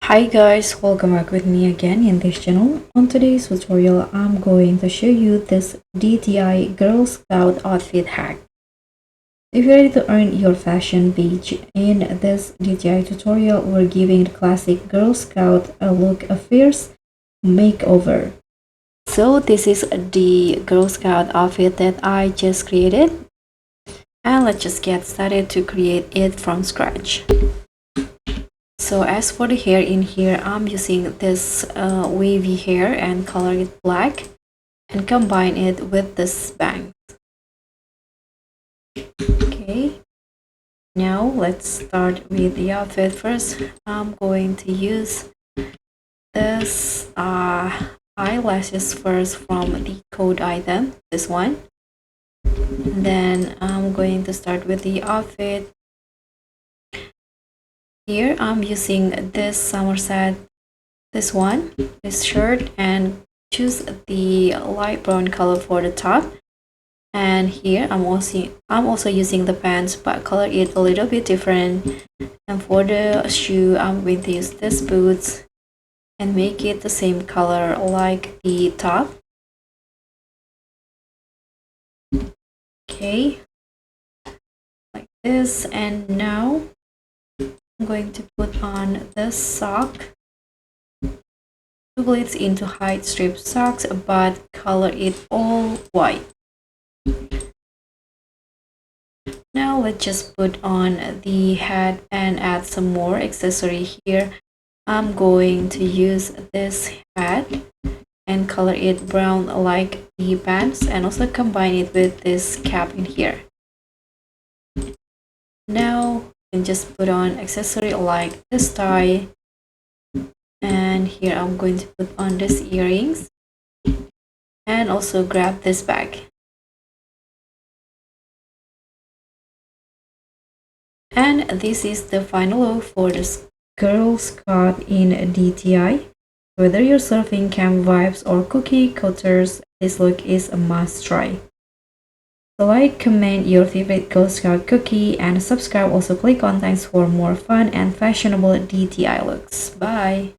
Hi guys, welcome back with me again in this channel. On today's tutorial, I'm going to show you this DTI Girl Scout outfit hack. If you're ready to earn your fashion badge, in this DTI tutorial, we're giving the classic Girl Scout a look, a fierce makeover. So this is the Girl Scout outfit that I just created. And let's just get started to create it from scratch. So as for the hair in here, I'm using this wavy hair and color it black and combine it with this bang. Okay, now let's start with the outfit. First, I'm going to use this eyelashes first from the code item, this one. Then I'm going to start with the outfit. Here I'm using this Somerset, this one, this shirt, and choose the light brown color for the top. And here I'm also using the pants, but color it a little bit different. And for the shoe, I'm going to use this boots and make it the same color like the top. Okay, like this. And now I'm going to put on this sock. Double it into hide strip socks, but color it all white. Now let's just put on the hat and add some more accessory here. I'm going to use this hat and color it brown like the pants and also combine it with this cap in here. Now and just put on accessory like this tie, and here I'm going to put on this earrings and also grab this bag. And this is the final look for this Girl Scout in DTI. Whether you're surfing camp vibes or cookie cutters, this look is a must try. So like, comment your favorite Girl Scout cookie and subscribe. Also click on thanks for more fun and fashionable DTI looks. Bye!